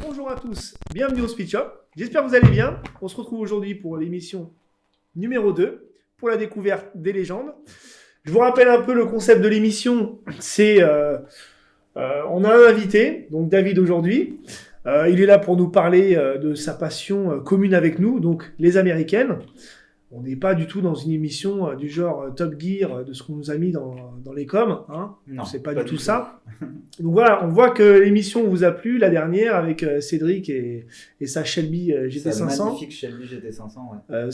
bonjour à tous, bienvenue au Speed Shop, j'espère que vous allez bien. On se retrouve aujourd'hui pour l'émission numéro 2, pour la découverte des légendes. Je vous rappelle un peu le concept de l'émission, c'est on a un invité, donc David aujourd'hui. Il est là pour nous parler de sa passion commune avec nous, donc les Américaines. On n'est pas du tout dans une émission du genre Top Gear, de ce qu'on nous a mis dans les coms. Hein. Non, c'est pas du tout ça. Donc voilà, on voit que l'émission vous a plu, la dernière, avec Cédric et sa Shelby GT500. Sa magnifique Shelby GT500, ouais.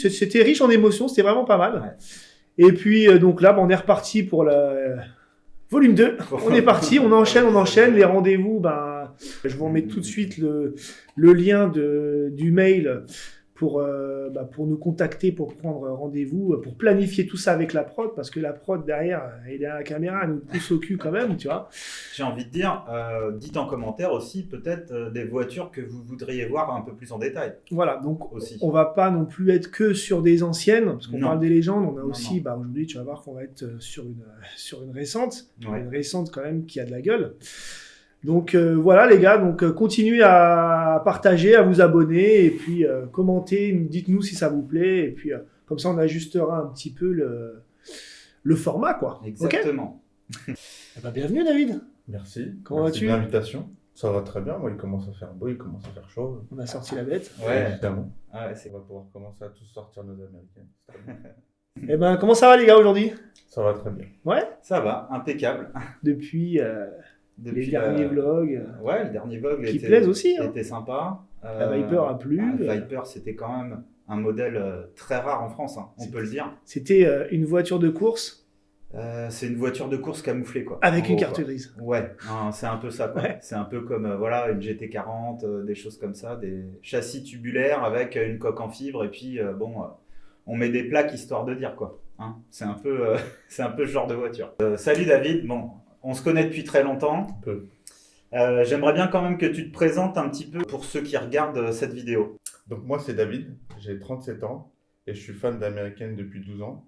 C'était riche en émotions, c'était vraiment pas mal. Ouais. Et puis donc là, on est reparti pour la volume 2. On est parti, on enchaîne. Les rendez-vous, je vous remets tout de suite le lien du mail pour nous contacter, pour prendre rendez-vous, pour planifier tout ça avec la prod, parce que la prod derrière, elle est derrière la caméra, elle nous pousse au cul quand même, tu vois. J'ai envie de dire, dites en commentaire aussi peut-être des voitures que vous voudriez voir un peu plus en détail. Voilà, donc aussi. On va pas non plus être que sur des anciennes, parce qu'on Non. parle des légendes, on a Non, aussi, non. Aujourd'hui tu vas voir qu'on va être sur une récente, Ouais. une récente quand même qui a de la gueule. Donc voilà les gars, donc continuez à partager, à vous abonner et puis commentez, dites-nous si ça vous plaît et puis comme ça on ajustera un petit peu le format quoi. Exactement. Okay. Bienvenue David. Merci. Comment Merci vas-tu? de l'invitation. Ça va très bien. Moi, il commence à faire beau, il commence à faire chaud. On a sorti la bête. Ouais. Évidemment. Ah ouais, On va pouvoir commencer à tous sortir nos américaines. Et comment ça va les gars aujourd'hui? Ça va très bien. Ouais. Ça va, impeccable. Depuis les derniers vlogs. Ouais, le dernier vlog qui plaisent aussi. était sympa. La Viper a plu. La Viper, c'était quand même un modèle très rare en France, hein, on peut le dire. C'était une voiture de course. C'est une voiture de course camouflée, quoi. Avec une carte grise. Ouais, c'est un peu ça, quoi. Ouais. C'est un peu comme une GT40, des choses comme ça, des châssis tubulaires avec une coque en fibre, et puis on met des plaques histoire de dire, quoi. Hein, c'est un peu ce genre de voiture. Salut David, bon, on se connaît depuis très longtemps. Un peu. J'aimerais bien quand même que tu te présentes un petit peu pour ceux qui regardent cette vidéo. Donc, moi, c'est David. J'ai 37 ans et je suis fan d'américaines depuis 12 ans.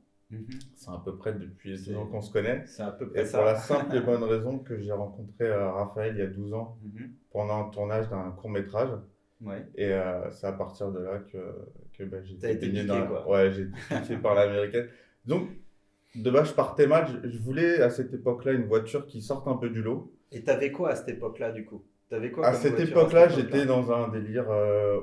C'est à peu près depuis 12 ans qu'on se connaît. C'est à peu près Et ça. pour la simple et bonne raison que j'ai rencontré Raphaël il y a 12 ans pendant un tournage d'un court-métrage. Ouais. Et c'est à partir de là que j'ai T'as été baigné piqué, quoi. Ouais, j'ai été piqué par l'américaine. Donc, de base, je partais mal. Je voulais, à cette époque-là, une voiture qui sorte un peu du lot. Et t'avais quoi à cette époque-là, du coup? T'avais quoi À comme cette voiture époque-là, cette j'étais dans un délire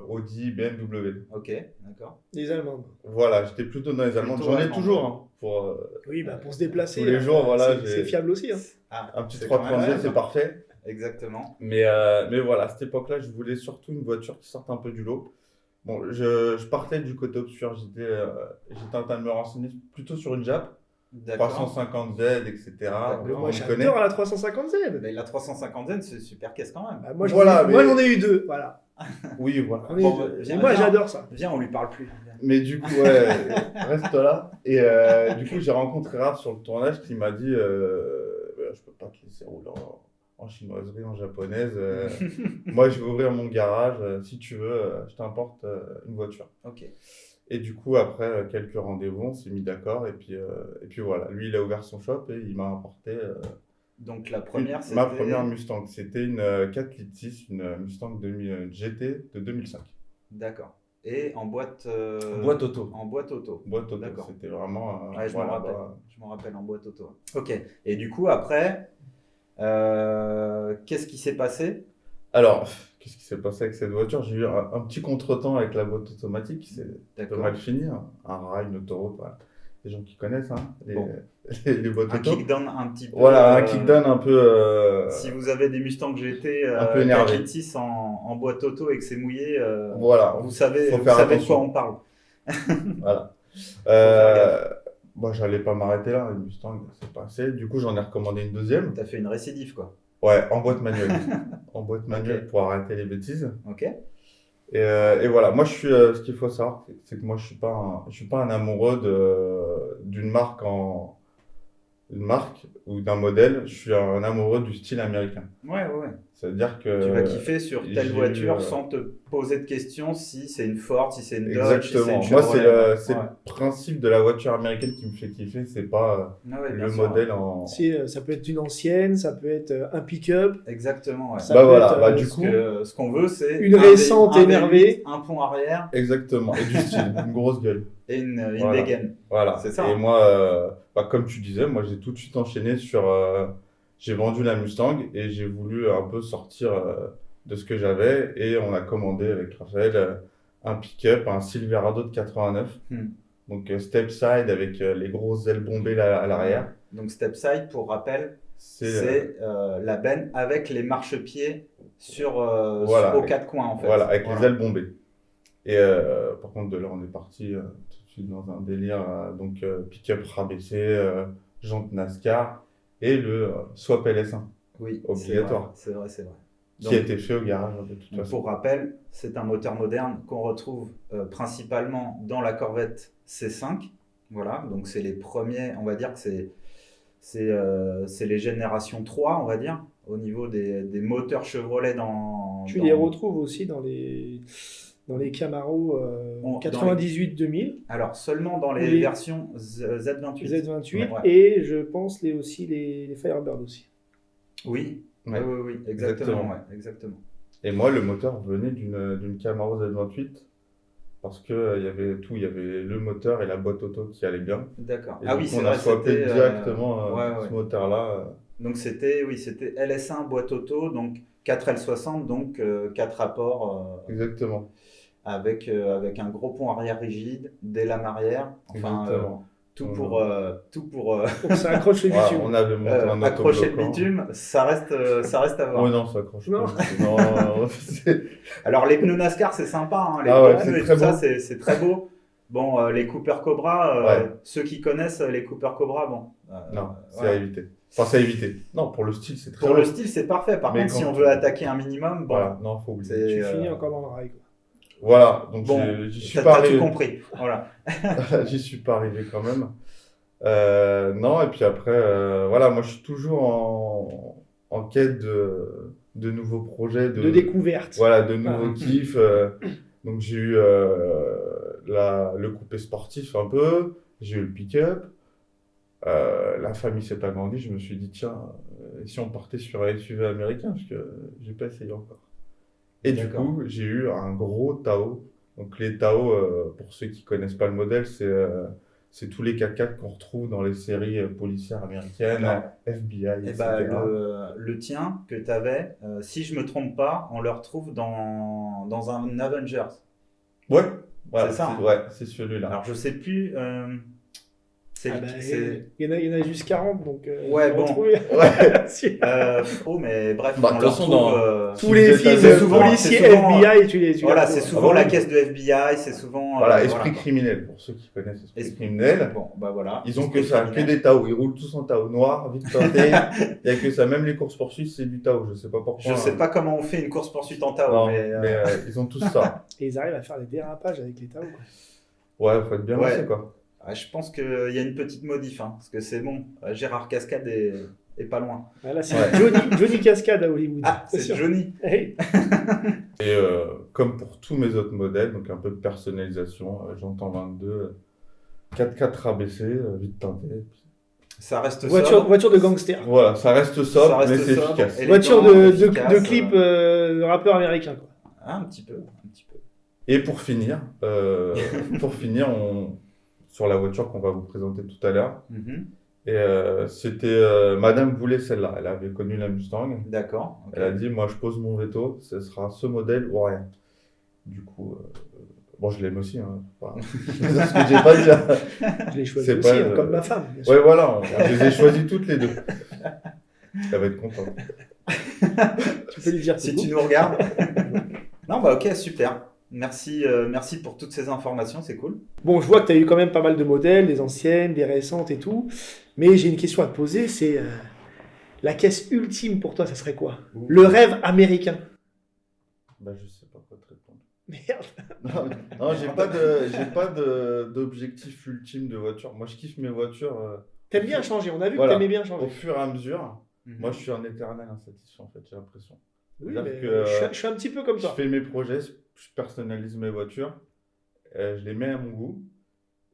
Audi, BMW. Ok, d'accord. Les Allemandes. Voilà, j'étais plutôt dans les Allemandes. Plutôt J'en ai allemand. toujours, hein, pour Oui, pour se déplacer. tous les jours, voilà, c'est fiable aussi. Hein. Ah, un petit c'est quand même 332, vrai, c'est hein. parfait. Exactement. Mais voilà, à cette époque-là, je voulais surtout une voiture qui sorte un peu du lot. Bon, je partais du côté obscur, j'étais en train de me renseigner plutôt sur une Jap, D'accord. 350Z, etc. Moi, On connaît. j'adore la 350Z. Mais la 350Z, c'est super caisse quand même. Moi, Voilà, moi, mais- j'en ai eu deux. Voilà. Oui, voilà. J'en ai eu Bon, deux. viens, Et moi, viens. j'adore ça. Viens, on lui parle plus. Mais du coup, ouais, reste là. Et du coup, j'ai rencontré Raph sur le tournage qui m'a dit je peux pas te laisser rouler en chinoiserie, en japonaise. Moi, je vais ouvrir mon garage. Si tu veux, je t'importe une voiture. Ok. Et du coup, après quelques rendez-vous, on s'est mis d'accord. Et puis voilà, lui, il a ouvert son shop et il m'a apporté Donc la première, c'était... ma première Mustang. C'était une 4 litres 6, une Mustang GT de 2005. D'accord. Et en boîte... Boîte auto. En boîte auto. Boîte auto, D'accord. c'était vraiment... Ouais, je voilà, m'en rappelle. Je m'en rappelle en boîte auto. Ok. Et du coup, après, qu'est-ce qui s'est passé? Alors, qu'est-ce qui s'est passé avec cette voiture? J'ai eu un petit contretemps avec la boîte automatique qui s'est un peu D'accord. mal fini. Un rail, une autoroute, voilà. Les gens qui connaissent les, Bon. les boîtes Un auto. kickdown un petit peu... Voilà, un kickdown un peu... Si vous avez des Mustang GT un peu énervé. 4.6 en boîte auto et que c'est mouillé, Voilà, vous savez faut de faire quoi attention. on parle. Voilà. Moi, j'allais pas m'arrêter là, une Mustang, c'est passé. Du coup, j'en ai recommandé une deuxième. T'as fait une récidive, quoi. Ouais, en boîte manuelle. En boîte manuelle Ok. pour arrêter les bêtises. Ok. Et voilà, moi, ce qu'il faut savoir, c'est que moi, je suis pas un amoureux d'une marque ou d'un modèle. Je suis un amoureux du style américain. Ouais. C'est-à-dire que Tu vas kiffer sur telle j'ai voiture eu, sans te poser de questions si c'est une Ford, si c'est une Dodge, si c'est exactement. une Moi, Chevrolet. c'est le principe de la voiture américaine qui me fait kiffer, c'est pas Ah ouais, bien le sûr. modèle en. Ça peut être une ancienne, ça peut être un pick-up. Exactement, ouais. Ça Bah peut voilà, être, bah euh, du Parce coup, que ce qu'on veut, c'est Une un récente V8, énervée. un pont arrière exactement. Et du style, une grosse gueule. et une Voilà. dégaine. Voilà. C'est ça, Et hein. moi, bah, comme tu disais, moi j'ai tout de suite enchaîné sur. J'ai vendu la Mustang et j'ai voulu un peu sortir de ce que j'avais. Et on a commandé avec Raphaël un pick-up, un Silverado de 89. Hmm. Donc step side avec les grosses ailes bombées à l'arrière. Donc Stepside, pour rappel, C'est c'est la benne avec les marchepieds Voilà. aux quatre coins en fait. voilà, avec Voilà. les ailes bombées. Et par contre, de là, on est parti tout de suite dans un délire. Donc pick-up rabaissé, jante NASCAR et le swap LS1 Oui, Obligatoire. C'est vrai, c'est vrai. qui Donc, a été fait au garage de toute donc, façon. pour rappel, c'est un moteur moderne qu'on retrouve principalement dans la Corvette C5. Voilà, donc c'est les premiers, on va dire que c'est les générations 3, on va dire, au niveau des moteurs Chevrolet Tu dans- les retrouves aussi dans les Camaro dans 98-2000, Alors, seulement dans les Les- versions Z28. Z28 Ouais. et je pense aussi les Firebird aussi. Oui, Ouais. oui, exactement. Ouais, exactement. Et moi, le moteur venait d'une Camaro Z28 parce que il y avait tout, il y avait le moteur et la boîte auto qui allaient bien. D'accord. Et Ah du oui, coup, c'est on a vrai, swappé c'était directement ouais. ce moteur-là. Donc c'était LS1 boîte auto, donc 4L60, donc 4 rapports Exactement. avec un gros pont arrière rigide, des lames arrière, enfin Exactement. tout pour Donc ça accroche le Voilà, bitume. on avait monté un accrocher le autobloquant. bitume, ça reste à voir. Ouais, non, ça accroche Non. pas. Non, Alors les pneus NASCAR c'est sympa, hein, les Ah ouais, gros c'est pneus et très tout ça beau. c'est très beau. Bon, les Cooper Cobra, Ouais. ceux qui connaissent les Cooper Cobra, bon. non, c'est voilà. à éviter. Enfin, c'est à éviter. Non, pour le style, c'est très Pour beau. le style c'est parfait. Par Mais contre, si quand on tu- veut attaquer un minimum, bon. Voilà, non, faut oublier. C'est- Tu Et, finis encore dans le rail. Quoi. Voilà, donc Bon, j'y suis t'as pas tout arrivé. compris. Voilà. J'y suis pas arrivé quand même. Non, et puis après, voilà, moi je suis toujours en quête de nouveaux projets, De découverte. voilà, de nouveaux Ah. kiffs. Donc j'ai eu le coupé sportif un peu, j'ai eu le pick-up. La famille s'est agrandie, je me suis dit, tiens, et si on partait sur un SUV américain, parce que j'ai pas essayé encore. Et du D'accord. coup, j'ai eu un gros Tao. Donc les Tao, pour ceux qui connaissent pas le modèle, c'est tous les 4x4 qu'on retrouve dans les séries policières américaines, D'accord. FBI, Et etc. le tien que tu avais, si je me trompe pas, on le retrouve dans un Avengers. Ouais, voilà, C'est ça, hein. ouais, c'est celui-là. Alors je sais plus. Ah bah, il y en a juste 40, donc Ouais, faut bon. retrouver. Ouais. Si. mais bref, Bah, on de le toute façon, retrouve. Tous Si les vous êtes films assez de souvent- policiers c'est souvent, FBI, tu les Voilà, retrouves. c'est souvent Ah bah la oui. caisse de FBI, c'est souvent. Voilà, esprit voilà. criminel, pour ceux qui connaissent Esprit Esprit criminel. Bon, bah voilà. Ils ont Esprit que ça, que criminel. des Tao. Ils roulent tous en Tao noir, vite teinté. Il n'y a que ça. Même les courses-poursuites, c'est du Tao. Je sais pas pourquoi. Je sais pas comment on fait une course poursuite en Tao, Non, mais, mais ils ont tous ça. Et ils arrivent à faire des dérapages avec les Tao. Quoi. Ouais, faut être bien Ouais. lancé, quoi. je pense qu'il y a une petite modif, hein, parce que c'est bon. Gérard Cascade est pas loin. Voilà, c'est Ouais. Johnny Cascade à Hollywood. Ah, c'est sûr. Johnny. Hey. Et comme pour tous mes autres modèles, donc un peu de personnalisation, j'entends 22, 4x4 rabaissé, vite teinté. Ça reste Voiture de gangster. Voilà, ça reste Ça sobre, reste mais c'est sobre. efficace. Et- Voiture efficace, de clip de rappeur américain. Quoi. Ah, un petit peu. Et pour finir, sur la voiture qu'on va vous présenter tout à l'heure, Mhm. et c'était Madame voulait celle-là. Elle avait connu la Mustang. D'accord. ok. Elle a dit, moi je pose mon veto, ce sera ce modèle ou rien. Du coup, bon, je l'aime aussi, hein. Enfin, c'est ce que j'ai pas dit. Hein. Je l'ai choisi C'est aussi, pas, hein, comme ma femme. bien sûr. Ouais, voilà, je les ai choisis toutes les deux. Elle va être contente. Tu peux lui dire Si tout. tu nous regardes. Non, bah ok, super. Merci pour toutes ces informations, c'est cool. Bon, je vois que tu as eu quand même pas mal de modèles, des anciennes, des récentes et tout. Mais j'ai une question à te poser, c'est la caisse ultime pour toi, ça serait quoi? Le rêve américain. Bah, je sais pas quoi te répondre. Merde. Non, j'ai pas d'objectif ultime de voiture. Moi, je kiffe mes voitures T'aimes bien changer, on a vu Voilà. que t'aimais bien au changer. fur et à mesure. Mhm. Moi, je suis un éternel insatisfait, en fait, j'ai l'impression. Oui, C'est-à-dire mais que, je suis un petit peu comme je toi. fais mes projets, je personnalise mes voitures, je les mets à mon goût.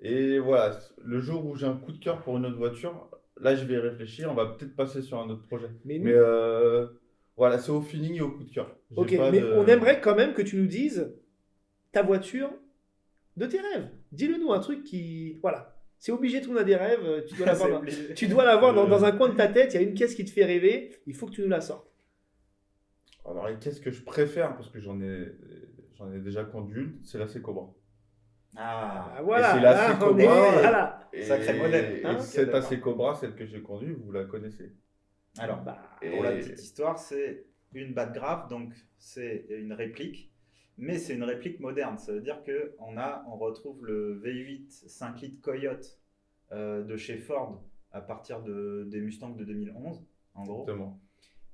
Et voilà, le jour où j'ai un coup de cœur pour une autre voiture, là je vais y réfléchir, on va peut-être passer sur un autre projet. Mais Mais nous, voilà, c'est au feeling et au coup de cœur. J'ai ok, pas mais de... on aimerait quand même que tu nous dises ta voiture de tes rêves. Dis-le nous, un truc qui. Voilà. C'est obligé, tout le monde a des rêves. Tu dois l'avoir, C'est dans, obligé. tu dois l'avoir dans, Euh, dans un coin de ta tête. Il y a une caisse qui te fait rêver. Il faut que tu nous la sortes. Alors, et qu'est-ce que je préfère, parce que j'en ai déjà conduit une, c'est la C-Cobra. Ah, Ah, voilà. Et c'est la là, C-Cobra, on est- voilà. Et, Sacré modèle. et Hein, cette d'accord. AC-Cobra, celle que j'ai conduite, vous la connaissez. alors, Bah, pour la Et- petite histoire, c'est une Bad Graph, donc c'est une réplique, mais c'est une réplique moderne. Ça veut dire qu'on retrouve le V8 5 litres Coyote de chez Ford à partir des Mustangs de 2011, en gros, Exactement.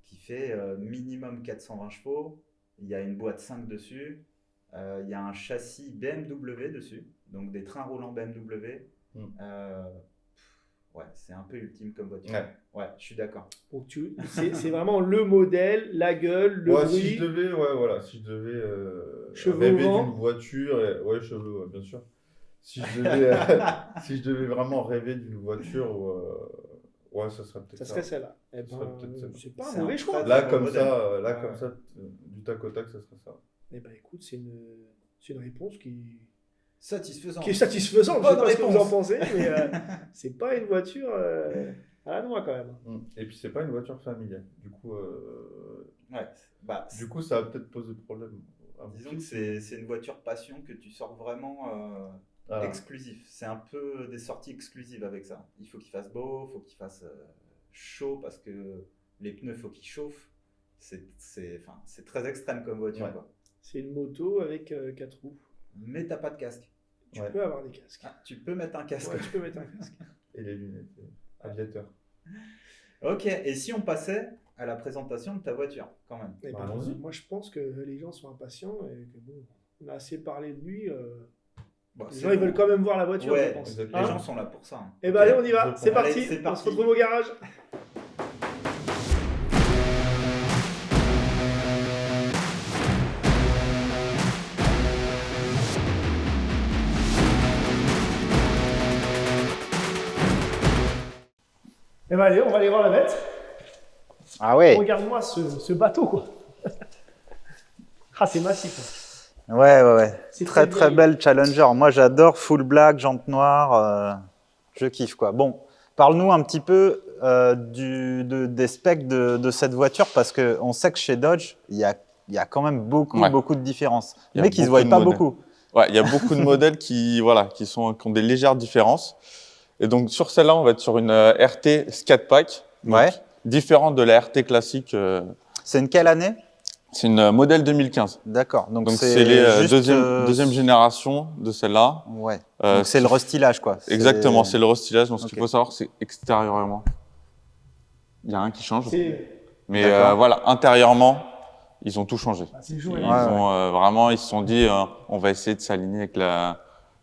qui fait minimum 420 chevaux. Il y a une boîte 5 dessus, il y a un châssis BMW dessus, donc des trains roulants BMW. Mm. Ouais, c'est un peu ultime comme voiture. Ouais. Ouais, je suis d'accord. donc c'est vraiment le modèle, la gueule, le Ouais, bruit. si je devais, ouais, voilà, si je devais Cheveux rêver au vent. d'une voiture, ouais, cheveux, ouais, bien sûr. Si je devais, si je devais vraiment rêver d'une voiture, ouais, ça serait peut-être Ça ça. serait celle-là. Eh Ça serait ben, peut-être celle-là. c'est pas C'est un mauvais un choix. très- Là, beau comme modèle. ça, Ouais. comme ça, du tac au tac, ça serait ça. Eh ben, écoute, c'est une réponse Satisfaisant. qui est satisfaisante. Je sais Bonne pas ce que vous en réponse. pensez, mais c'est pas une voiture à la noix quand même. Et puis, c'est pas une voiture familiale. Ouais, bah, Du coup, ça va peut-être poser problème. à mon disons que fils. c'est une voiture passion que tu sors vraiment Voilà. exclusif. C'est un peu des sorties exclusives avec ça. Il faut qu'il fasse beau, il faut qu'il fasse chaud parce que les pneus, il faut qu'ils chauffent. Enfin, c'est très extrême comme voiture. Ouais. Quoi. C'est une moto avec 4 roues. Mais t'as pas de casque. Tu Ouais. peux avoir des casques. Ah, tu peux mettre un casque. Ouais, tu peux mettre un casque. Et les lunettes, aviateur. Ok, et si on passait à la présentation de ta voiture, quand même. Eh ben, Allons-y. moi, je pense que les gens sont impatients et que bon, on a assez parlé de lui. Bon, Les c'est gens, ils bon. veulent quand même voir la voiture, Ouais, je pense. exactement. les Hein gens sont là pour ça. hein. Eh ben, Ok. allez, on y va. Je C'est prends. parti. Allez, c'est On parti. se retrouve au garage. Eh ben, allez, on va aller voir la bête. Ah ouais, Regarde-moi ce bateau, quoi. Ah, c'est massif. ouais. C'est Très très belle Challenger. Moi j'adore full black, jante noire, je kiffe quoi. Bon, parle-nous un petit peu des specs de cette voiture parce qu'on sait que chez Dodge, il y a quand même beaucoup de différences, Il y a mais qui se beaucoup voient de pas modèles. beaucoup. Ouais, il y a beaucoup de modèles qui ont des légères différences. Et donc sur celle-là, on va être sur une RT Scat Pack, donc Ouais. différente de la RT classique. C'est une quelle année? C'est une modèle 2015. D'accord. Donc c'est les juste, deuxième génération de celle-là. Ouais. Euh, Donc c'est le restylage quoi. Exactement, c'est le restylage. Donc ce qu'il Ok. faut savoir, c'est extérieurement, il n'y a rien qui change. Mais D'accord. voilà, intérieurement, ils ont tout changé. C'est joué. Ils Ouais, ont vraiment, ils se sont dit, on va essayer de s'aligner avec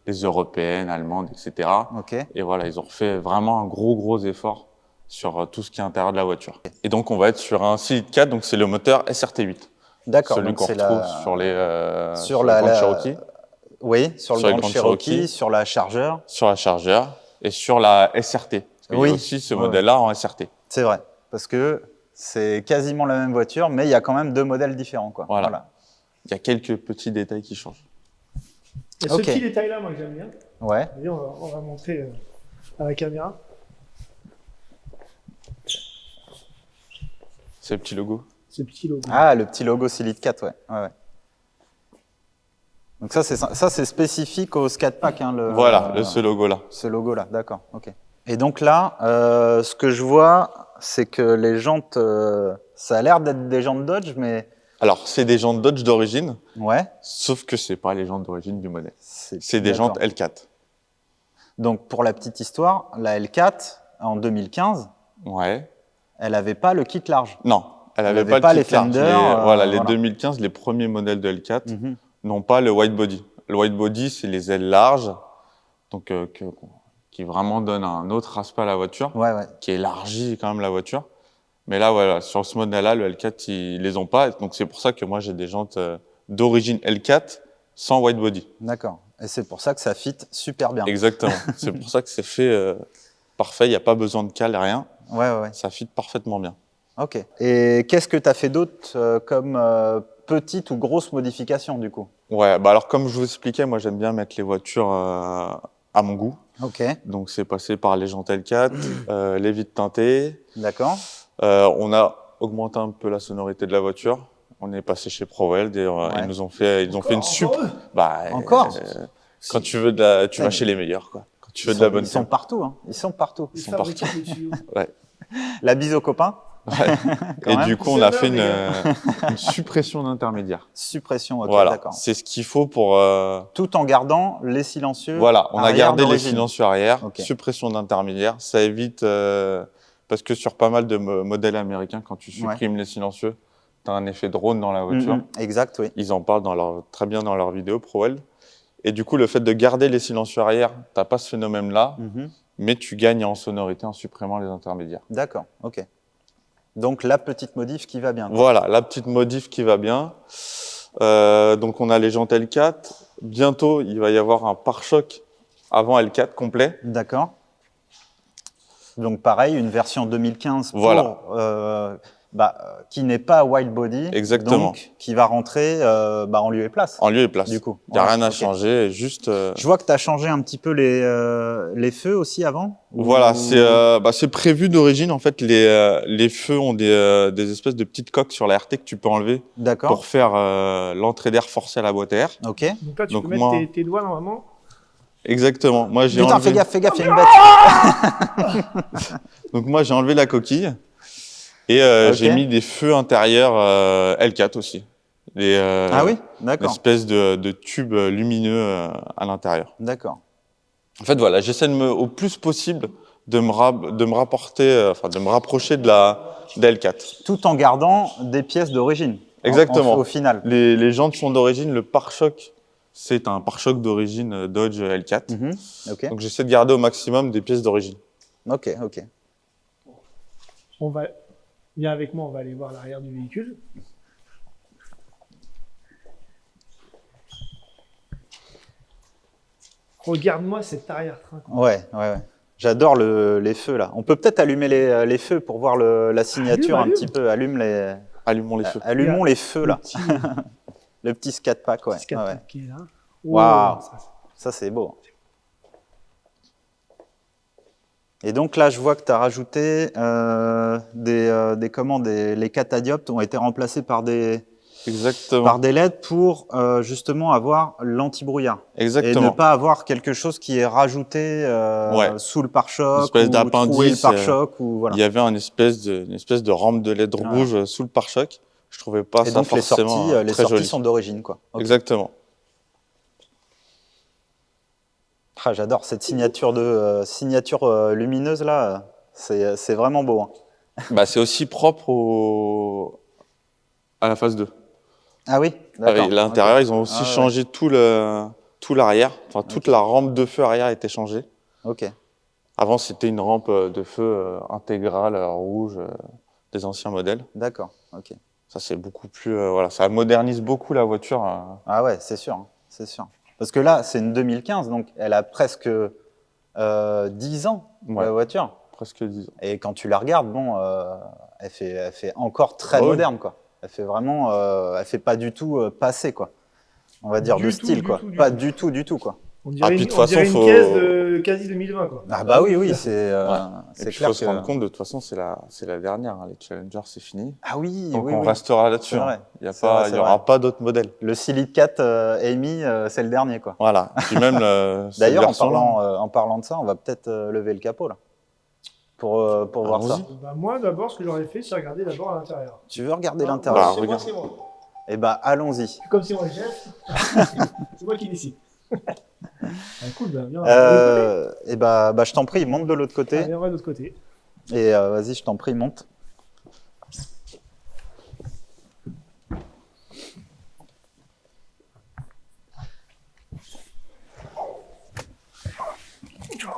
les européennes, allemandes, etc. Ok. Et voilà, ils ont refait vraiment un gros effort sur tout ce qui est intérieur de la voiture. Et donc, on va être sur un 6 litres 4, donc c'est le moteur SRT8. D'accord. Celui Donc qu'on c'est retrouve la... sur les sur le la- Grand la- Cherokee, Oui, sur le sur les Grand Grand Cherokee, Cherokee. sur la Charger. sur la Charger et sur la SRT. Parce qu'il y Oui. a aussi ce Ouais, modèle-là en SRT. C'est vrai, parce que c'est quasiment la même voiture, mais il y a quand même deux modèles différents, quoi. Voilà. Il y a quelques petits détails qui changent. Il y a ce Ok. petit détail-là, moi, que j'aime bien. Ouais. Et on va montrer à la caméra. C'est le petit logo. Ce petit logo. Ah, le petit logo Silite 4, ouais. Donc ça, c'est spécifique au Scat Pack, hein, Voilà, ce logo-là. ce logo-là, d'accord, ok. Et donc là, ce que je vois, c'est que les jantes, ça a l'air d'être des jantes Dodge, mais Alors, c'est des jantes Dodge d'origine, ouais. sauf que c'est pas les jantes d'origine du modèle. C'est C'est des d'accord. jantes L4. Donc pour la petite histoire, la L4, en 2015, Ouais. elle n'avait pas le kit large. Non, elle Elle avait avait pas, pas le les kit large. fenders, Voilà, les voilà. 2015, les premiers modèles de L4 Mhm. n'ont pas le white body. Le white body, c'est les ailes larges, donc qui vraiment donne un autre aspect à la voiture, Ouais. qui élargit quand même la voiture. Mais là, voilà, sur ce modèle-là, le L4, ils les ont pas. Donc, c'est pour ça que moi, j'ai des jantes d'origine L4 sans white body. D'accord. Et c'est pour ça que ça fit super bien. Exactement. C'est pour ça que c'est fait parfait. Il n'y a pas besoin de cale, rien. Ouais. Ça fit parfaitement bien. Ok. Et qu'est-ce que tu as fait d'autre comme petite ou grosse modification du coup? Ouais, bah alors comme je vous expliquais, moi j'aime bien mettre les voitures à mon goût. Ok. Donc c'est passé par les jantes L4, les vitres teintées. D'accord. On a augmenté un peu la sonorité de la voiture. On est passé chez ProWeld et Ouais. ils ont fait une Encore eux. Bah, Encore quand tu veux de la, tu Ouais, vas mais chez les meilleurs quoi. Quand tu veux de la bonne Ils sont cam. partout. Hein. Ils sont partout. Les sont fabricants de tuyaux. La bise aux copains. Ouais. Quand Et même. du coup, on a fait Les gars. une suppression d'intermédiaire. Suppression. Ok. Voilà, D'accord. c'est ce qu'il faut pour. Tout en gardant les silencieux. Voilà, on a arrière gardé les d'origine. silencieux arrière, Ok. suppression d'intermédiaire. Ça évite, parce que sur pas mal de modèles américains, quand tu supprimes les silencieux, tu as un effet drone dans la voiture. Exact, oui. Ils en parlent très bien dans leurs vidéos ProWeld. Et du coup, le fait de garder les silencieux arrière, tu n'as pas ce phénomène-là, mais tu gagnes en sonorité en supprimant les intermédiaires. D'accord, ok. Donc la petite modif qui va bien. Voilà, la petite modif qui va bien. Donc on a les jantes L4. Bientôt, il va y avoir un pare-choc avant L4 complet. D'accord. Donc pareil, une version 2015 pour, Voilà. qui n'est pas wide body, Exactement. donc qui va rentrer en lieu et place. En lieu et place. Du coup. Il n'y a Voilà, rien à ok. changer, juste... Je vois que tu as changé un petit peu les feux aussi avant. Voilà, Ou- c'est prévu d'origine. En fait, les feux ont des espèces de petites coques sur la RT que tu peux enlever D'accord. pour faire l'entrée d'air forcée à la boîte à air. Ok. Donc là, tu Donc peux mettre moi- tes doigts normalement. Exactement. Moi, j'ai Putain, enlevé... fais gaffe, il y a une bête. Donc moi, j'ai enlevé la coquille et Ok. j'ai mis des feux intérieurs L4 aussi. Ah oui, Une d'accord. espèce de tube lumineux à l'intérieur. D'accord. En fait, voilà, j'essaie au plus possible de me rapporter, de me rapprocher de la L4. Tout en gardant des pièces d'origine. Exactement. Au final. Les jantes sont d'origine, le pare-choc, c'est un pare-choc d'origine Dodge L4. Mhm. Ok. Donc j'essaie de garder au maximum des pièces d'origine. Ok. Viens avec moi, on va aller voir l'arrière du véhicule. Regarde-moi cet arrière-train. Ouais. J'adore les feux là. On peut peut-être allumer les feux pour voir la signature Allume. un petit peu. Allumons les feux. Allumons les feux là. Petit, Le petit scat pack, ouais. petit scat Ouais. pack qui est là. Waouh. Oh, ça, Ça c'est beau. Et donc là, je vois que tu as rajouté les catadioptres ont été remplacés par des Exactement. LED pour justement avoir l'anti-brouillard. Et Exactement. ne pas avoir quelque chose qui est rajouté Ouais. sous le pare-choc Une espèce ou d'appendice, trouer le pare-choc ou voilà. Il y avait une espèce de rampe de LED Voilà. rouge sous le pare-choc. Je trouvais pas Et ça donc les forcément sorties, très joli. sont d'origine quoi. Ok. Exactement. Ah, j'adore cette signature lumineuse là. C'est vraiment beau. Hein. Bah, c'est aussi propre à la phase 2. Ah oui. D'accord. Avec l'intérieur, Ok. ils ont aussi Ah, ouais. changé tout l'arrière. Enfin, toute la rampe de feu arrière a été changée. Ok. Avant, c'était une rampe de feu intégrale rouge des anciens modèles. D'accord. Ok. Ça, c'est beaucoup plus... voilà, ça modernise beaucoup la voiture. Ah ouais, c'est sûr, hein, c'est sûr. Parce que là, c'est une 2015, donc elle a presque 10 ans, Ouais. la voiture. Presque 10 ans. Et quand tu la regardes, bon, elle fait encore très Ah oui. moderne, quoi. Elle fait vraiment, elle fait pas du tout passé, quoi. On va dire Du de tout, style, du quoi. tout, du Pas tout. du tout, quoi. On Ah, dirait puis de une, toute on dirait façon, une caisse de quasi 2020 quoi. Ah bah oui, c'est Et c'est puis, il clair faut se rendre que... compte, de toute façon, c'est la dernière. Hein. Les Challengers, c'est fini. Ah oui, Donc, oui, on oui. restera là-dessus. C'est vrai. Hein. Il C'est vrai, n'y c'est aura vrai. pas d'autres modèles. Le Silite 4 Amy, c'est le dernier, quoi. Voilà. Puis même cette D'ailleurs, version-là, en parlant de ça, on va peut-être lever le capot, là. Pour voir ça. Allons-y. Bah, moi d'abord ce que j'aurais fait c'est regarder d'abord à l'intérieur. Tu veux regarder Ah, l'intérieur? c'est moi, regarde. c'est moi. Eh ben, allons-y. C'est comme si on est chef. C'est moi qui décide. Ah, cool, bah, viens. Eh ben, je t'en prie, monte de l'autre côté. Allez, on va de l'autre côté. Et vas-y, je t'en prie, monte.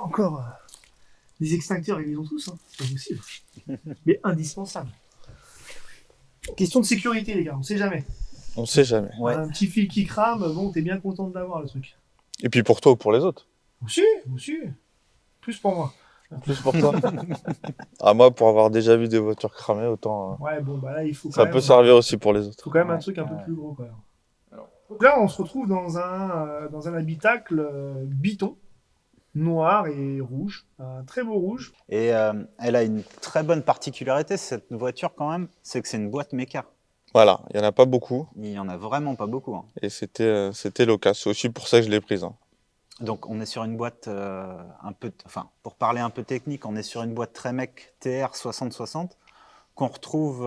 Encore. Les extincteurs, ils les ont tous, hein. C'est pas possible. Mais indispensable. Question de sécurité, les gars, on sait jamais. On sait jamais. Ouais. Un petit fil qui crame, bon, t'es bien content de l'avoir, le truc. Et puis pour toi ou pour les autres. Aussi. Plus pour moi. Plus pour toi. Ah, moi, pour avoir déjà vu des voitures cramées, autant. Ouais, bon, bah là, il faut quand Ça même... peut servir aussi pour les autres. faut quand même un Ouais, truc un peu ouais. plus gros, quand même. Donc là, on se retrouve dans un habitacle biton, noir et rouge. Un très beau rouge. Et elle a une très bonne particularité, cette voiture quand même, c'est que c'est une boîte méca. Voilà, il n'y en a pas beaucoup. Il n'y en a vraiment pas beaucoup, hein. Et c'était l'occasion. C'est aussi pour ça que je l'ai prise. Hein. Donc on est sur une boîte pour parler un peu technique, on est sur une boîte Tremec TR 6060 qu'on retrouve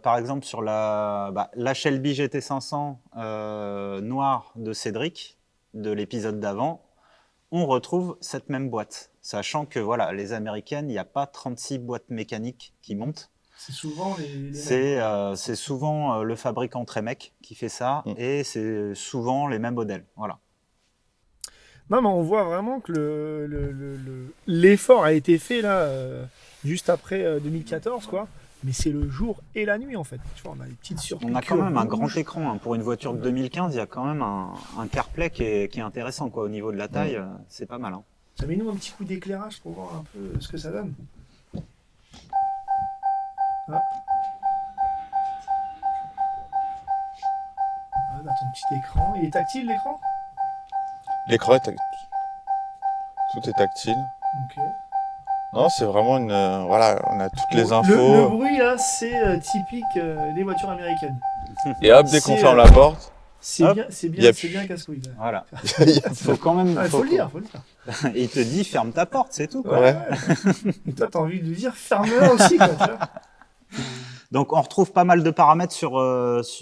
par exemple sur la Shelby GT500 noire de Cédric de l'épisode d'avant. On retrouve cette même boîte, sachant que voilà, les américaines, il n'y a pas 36 boîtes mécaniques qui montent. C'est souvent les C'est souvent le fabricant Tremec qui fait ça, et c'est souvent les mêmes modèles. Voilà. Non, mais on voit vraiment que l'effort a été fait là, juste après 2014, quoi. Mais c'est le jour et la nuit, en fait. Tu vois, on a des petites surpiqûres. On a quand même un grand rouges. écran. Hein. Pour une voiture de 2015, il y a quand même un CarPlay qui est intéressant, quoi. Au niveau de la taille, c'est pas mal. Hein. Ça met nous un petit coup d'éclairage pour voir un peu ce que ça donne. Ah. Ah, là, ton petit écran. Il est tactile, l'écran? L'écran est tactile. Tout est tactile. Ok. Non, c'est vraiment une. Voilà, on a toutes les Le infos. bruit, là, c'est typique des voitures américaines. Et hop, dès qu'on C'est, ferme la porte, C'est Hop, bien, c'est y bien, a c'est bien casse-couille. là. Voilà. il y a- Faut quand même. Ah, faut le dire, faut le dire. Il te dit ferme ta porte, c'est tout. Quoi. Ouais. Et toi, t'as envie de dire ferme-la aussi, quoi, tu vois. Donc on retrouve pas mal de paramètres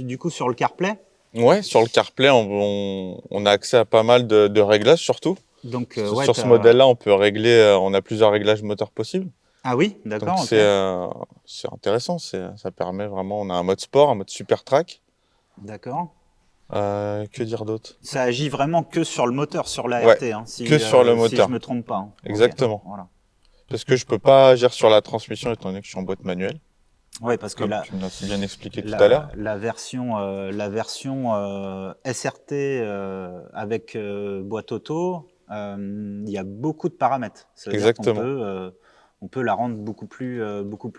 du coup sur le CarPlay. Ouais, sur le CarPlay, on a accès à pas mal de réglages surtout. Donc Sur ouais, ce modèle-là, on peut régler, on a plusieurs réglages moteurs possibles. Ah oui, Donc d'accord. ok. c'est intéressant, ça permet vraiment, on a un mode sport, un mode super track. D'accord. Que dire d'autre? Ça agit vraiment que sur le moteur, sur la Ouais, RT, hein, si, que sur le si moteur. je me trompe pas. Hein. Ok, Exactement. Voilà. Parce que je peux pas agir sur la transmission étant donné que je suis en boîte manuelle, Ouais, parce que comme tu me l'as si bien expliqué tout la, à l'heure. la version SRT avec boîte auto, il y a beaucoup de paramètres. Ça veut dire qu'on Exactement. on peut la rendre beaucoup plus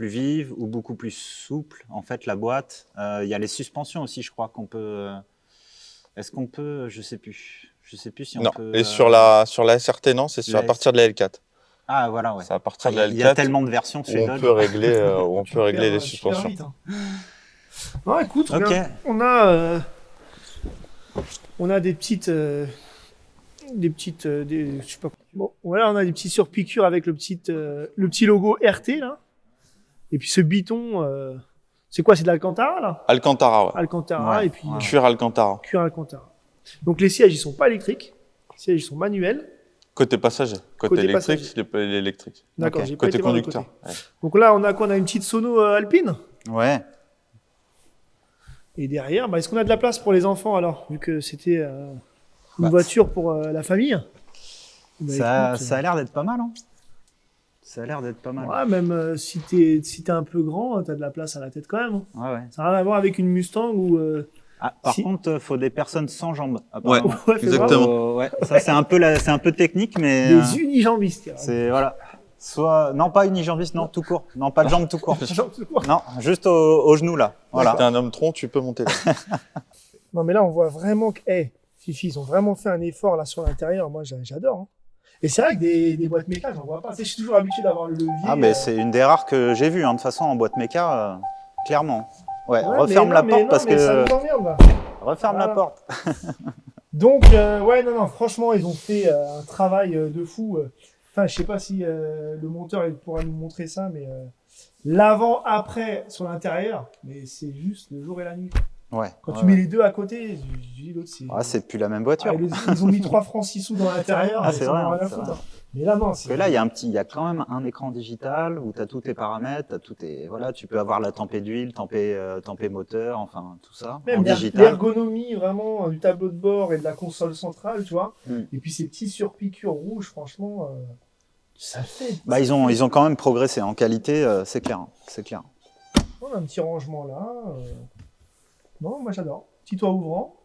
vive ou beaucoup plus souple. En fait, la boîte, il y a les suspensions aussi, je crois qu'on peut. Est-ce qu'on peut, je sais plus si on Non, peut. et sur la SRT, non, c'est à partir de la L4. Ah voilà, ouais. C'est à partir de la L4 Il y a tellement de versions où chez on Dodge. peut régler, les Super suspensions. vite, hein. Non, écoute, Ok. on a des petites, je sais pas. Bon, voilà, on a des petites surpiqûres avec le petit logo RT là. Et puis ce biton, c'est quoi? C'est de l'Alcantara là? Alcantara, ouais. Alcantara Ouais, et puis ouais. Cuir Alcantara. cuir Alcantara. Donc les sièges ils sont pas électriques, les sièges ils sont manuels. Côté passager. Côté Côté électrique, passager. il est électrique. D'accord, Ok. j'ai pas Côté été voir le conducteur. côté. Ouais. Donc là on a quoi? On a une petite sono alpine. Ouais. Et derrière, bah, est-ce qu'on a de la place pour les enfants alors, vu que c'était une Bah, voiture pour la famille? Bah, Ça, écoute, ça a l'air d'être pas mal. Hein. Ça a l'air d'être pas mal. ouais, même si t'es un peu grand, t'as de la place à la tête quand même. Hein. Ouais, ouais. Ça n'a rien à voir avec une Mustang ou. Ah, par Si. contre, faut des personnes sans jambes. Ouais, apparemment. Ouais, fais exactement. voir. Ouais, ça c'est un peu technique, mais Des unijambistes. carrément. c'est voilà. Soit non pas unijambiste, non tout court, non pas de jambes tout court. Genre, c'est quoi? Non, juste au genou là. Voilà. T'es un homme tronc, tu peux monter là. Non, mais là, on voit vraiment que, Fifi, ils ont vraiment fait un effort là sur l'intérieur. Moi, j'adore. Hein. Et c'est vrai que des boîtes méca, j'en vois pas. Tu sais, je suis toujours habitué d'avoir le levier. Ah mais c'est une des rares que j'ai vues. Hein, de toute façon en boîte méca, clairement. Ouais, Ouais, referme mais la non, porte mais parce non, mais ça que nous emmerde, là. referme Voilà. la porte. Donc, ouais, non, franchement, ils ont fait un travail de fou. Enfin, je sais pas si le monteur il pourra nous montrer ça, mais l'avant-après sur l'intérieur, mais c'est juste le jour et la nuit. Ouais. Quand ouais, tu mets ouais. les deux à côté, je dis l'autre, c'est. Ah, c'est plus la même voiture. Ils ont mis 3 francs 6 sous dans l'intérieur. Ah, et c'est ça vrai, n'a rien à c'est foutre, vrai. hein. Mais là, non, Parce que là, il y a quand même un écran digital où tu as tous tes paramètres, t'as tous tes, voilà, tu peux avoir la tempée d'huile, tempée moteur, enfin tout ça même en digital. l'ergonomie vraiment du tableau de bord et de la console centrale, tu vois. Mm. Et puis ces petits surpiqûres rouges, franchement, Ça fait. Bah, ils ont quand même progressé en qualité, c'est clair. C'est clair. On a un petit rangement là. Non, moi j'adore. Petit toit ouvrant.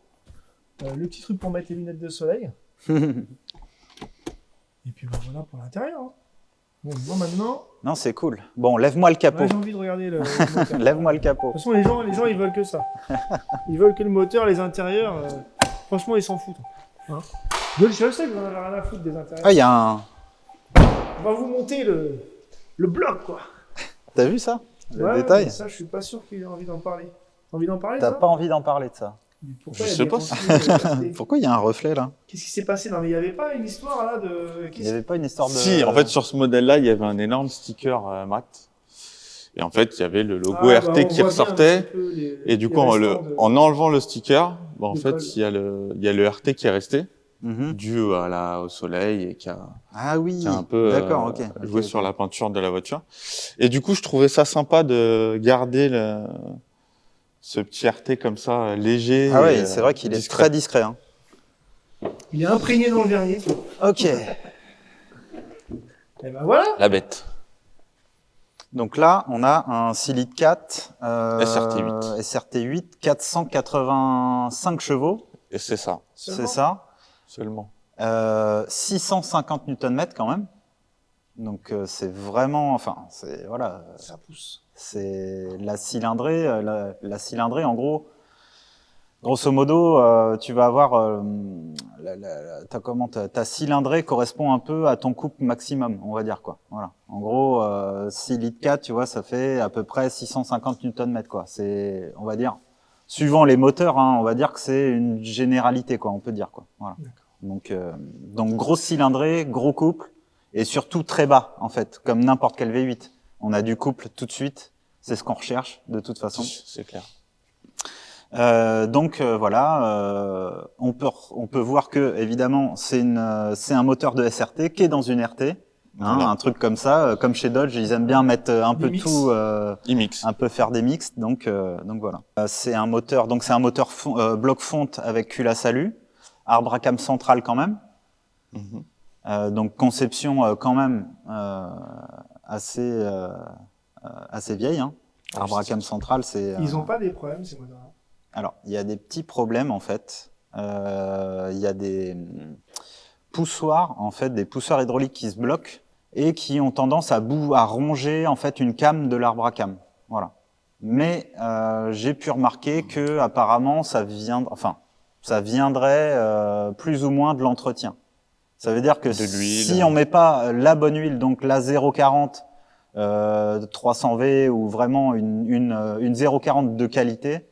Le petit truc pour mettre les lunettes de soleil. Et puis bah, voilà pour l'intérieur. Hein. Bon, maintenant, Non, c'est cool. Bon, lève-moi le capot. ouais, j'ai envie de regarder le moteur. Lève-moi le capot. De toute façon, les gens, ils veulent que ça. Ils veulent que le moteur, les intérieurs. Franchement, ils s'en foutent. Hein. Je sais que vous en avez rien à foutre des intérieurs. Ah, il y a un. On va vous monter le bloc, quoi. T'as vu ça? Le Ouais, détail? mais ça, je suis pas sûr qu'il ait envie d'en parler. T'as envie d'en parler, T'as ça pas envie d'en parler de ça? Mais pourquoi Je il y a sais des pas. consignes, Pourquoi il y a un reflet là? Qu'est-ce qui s'est passé? Non, mais il n'y avait pas une histoire là de. Il n'y avait pas une histoire de. Si, en fait, sur ce modèle-là, il y avait un énorme sticker mat. Et en fait, il y avait le logo RT qui ressortait. Et du coup, en enlevant le sticker, bah, en fait, il y a le RT qui est resté, dû au soleil et qui a Ah oui, un peu d'accord, ok. joué sur la peinture de la voiture. Et du coup, je trouvais ça sympa de garder ce petit RT comme ça, léger. Ah oui, et, c'est vrai qu'il est discret. très discret. Hein. Il est imprégné dans le vernis. Ok. Et ben voilà. La bête. Donc là, on a un Silite 4 SRT8. SRT8, 485 chevaux, Et c'est ça, c'est ça. seulement. 650 Nm quand même. Donc c'est vraiment, enfin, c'est voilà, Ça pousse. c'est la cylindrée, la cylindrée en gros. Grosso modo, tu vas avoir ta cylindrée correspond un peu à ton couple maximum, on va dire quoi. Voilà. En gros, 6 litres 4, tu vois, ça fait à peu près 650 Nm quoi. C'est, on va dire, suivant les moteurs, hein, on va dire que c'est une généralité quoi, on peut dire quoi. Voilà. Donc grosse cylindrée, gros couple et surtout très bas en fait, comme n'importe quel V8. On a du couple tout de suite, c'est ce qu'on recherche de toute façon. C'est clair. Voilà, on peut voir que évidemment c'est un moteur de SRT qui est dans une RT, hein, Voilà. un truc comme ça, comme chez Dodge, ils aiment bien mettre un peu mix. tout, IMIX. un peu faire des mix, donc voilà. C'est un moteur bloc fonte avec culasse alu, arbre à cam central quand même, donc conception quand même assez vieille, hein. Arbre à cam central, c'est. Ils n'ont pas des problèmes, ces moteurs-là. Alors, il y a des petits problèmes en fait. Il y a des poussoirs, en fait, des pousseurs hydrauliques qui se bloquent et qui ont tendance à ronger en fait une cam de l'arbre à cam. Voilà. Mais j'ai pu remarquer que apparemment ça viendrait plus ou moins de l'entretien. Ça veut dire que De l'huile. si on met pas la bonne huile, donc la 040 300V ou vraiment une 040 de qualité,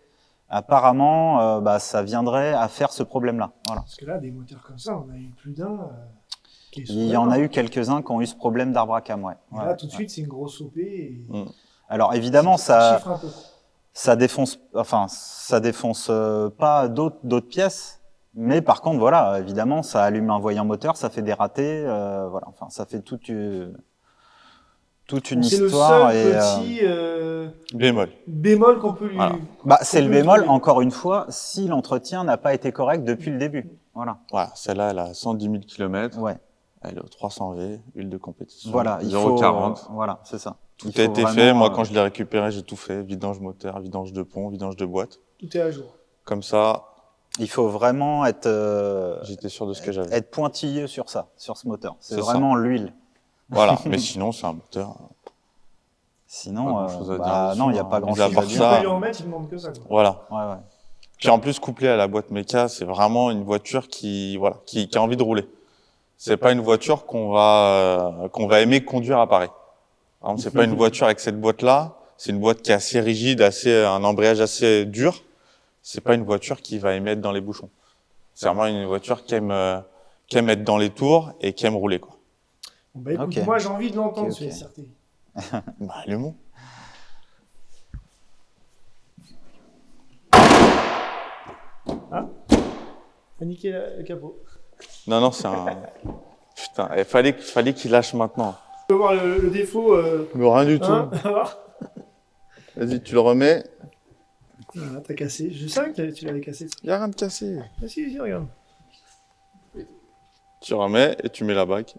apparemment, ça viendrait à faire ce problème-là. Voilà. Parce que là, des moteurs comme ça, on a eu plus d'un. Il y en a eu quelques-uns qui ont eu ce problème d'arbre à cam, ouais. Et là, tout de suite, c'est une grosse OP. Et... Alors évidemment, ça chiffre un peu. ça défonce pas d'autres pièces, mais par contre, voilà, évidemment, ça allume un voyant moteur, ça fait des ratés, voilà. Enfin, ça fait toute une histoire. C'est le seul petit bémol qu'on peut lui. Voilà. C'est le bémol, encore une fois, si l'entretien n'a pas été correct depuis le début. Voilà. Voilà, celle-là, elle a 110 000 km. Ouais. Elle est au 300V, huile de compétition. Voilà, il 0,40. faut. Voilà, c'est ça. Tout a été fait. Moi, quand je l'ai récupéré, j'ai tout fait. Vidange moteur, vidange de pont, vidange de boîte. Tout est à jour. Comme ça, il faut vraiment être. j'étais sûr de ce que j'avais. Être pointilleux sur ça, sur ce moteur. C'est C'est vraiment l'huile. Voilà, mais sinon, c'est un moteur. Sinon, Pas grand-chose à dire dessus, non, il n'y a hein. pas Mis grand à chose part à Si dire. on ça, peut lui en mettre, il ne demande que ça. Quoi. Voilà. Ouais. Puis en plus, couplé à la boîte méca, c'est vraiment une voiture qui a envie de rouler. C'est pas une voiture qu'on va aimer conduire à Paris. Par exemple, c'est pas une voiture avec cette boîte-là. C'est une boîte qui est assez rigide, un embrayage assez dur. C'est pas une voiture qui va aimer être dans les bouchons. C'est vraiment une voiture qui aime être dans les tours et qui aime rouler, quoi. Bon, bah, écoute, Ok. moi, j'ai envie de l'entendre, Ok. ce SRT. Bah, le mot. Paniquer le capot. Non, c'est un. Putain, il fallait qu'il lâche maintenant. On peut voir le défaut. Mais rien du tout. Hein, on va voir. Vas-y, tu le remets. Voilà, t'as cassé. Je savais que tu l'avais cassé. Il n'y a rien de cassé. Ah, si, regarde. Tu remets et tu mets la bague.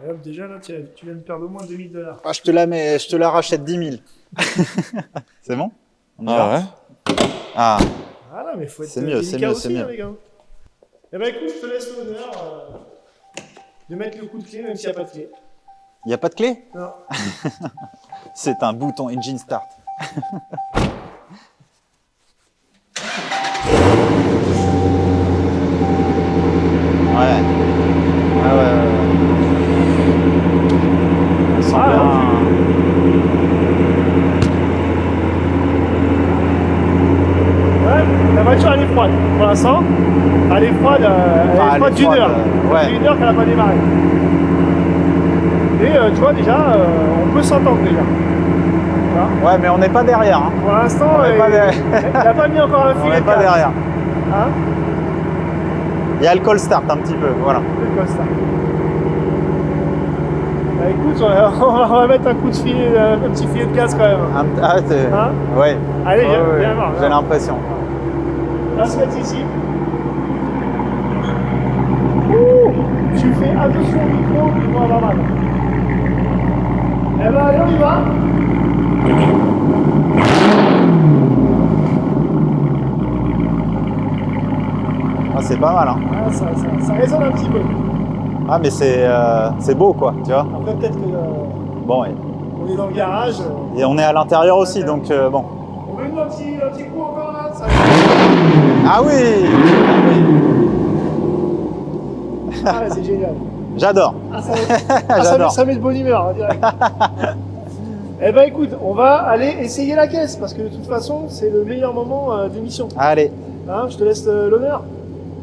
Et hop, déjà là, tu viens de perdre au moins $2000. Ah, je te la rachète 10 000. C'est bon? On y va? Ah ouais. Ah, Ah non, mais faut être C'est mieux, c'est délicat mieux, aussi, c'est mieux. hein, les gars. Eh ben écoute, je te laisse l'honneur de mettre le coup de clé, même s'il n'y a pas de clé. il n'y a pas de clé? Non. C'est un bouton engine start. Ouais. Ouais. On sent Ah, bien. Ouais, la voiture elle est froide pour l'instant. Elle est froide, Ah, elle est d'une froide, heure. ouais. C'est une heure qu'elle n'a pas démarré. Et tu vois déjà, on peut s'entendre déjà. Ouais, mais on n'est pas derrière. Hein. Pour l'instant, On est pas derrière. il n'a pas mis encore un On filet n'est de pas gaz. derrière. Hein, Il y a le call start un petit peu, voilà. c'est comme ça. Bah écoute, on va mettre un coup de filet, un petit filet de gaz quand même. Ah, c'est... Hein, Ouais. allez, Ouais, ouais, viens voir. J'ai l'impression. On va se mettre ici. Ouh, tu fais attention au micro, tu vas avoir mal. Eh ben allez, on y va. Ah, c'est pas mal, hein. Ah, ça résonne un petit peu. Ah, mais c'est beau, quoi, tu vois. Après, peut-être que Bon, ouais. on est dans le garage. Et on est à l'intérieur aussi, donc bon. On met un petit coup encore là. Ça... Ah oui! Ah, c'est génial. J'adore. Ah, ça, J'adore. ça met de bonne humeur, hein, direct. Eh ben écoute, on va aller essayer la caisse parce que de toute façon, c'est le meilleur moment d'émission. Allez, Hein, je te laisse l'honneur.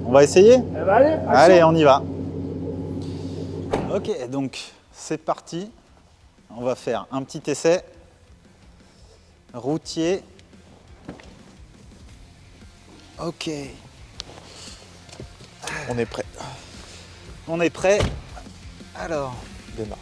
on va essayer? Eh ben allez, action. Allez, on y va. Ok, donc c'est parti. On va faire un petit essai. Routier. Ok. On est prêt. On est prêt. Alors. Démarre.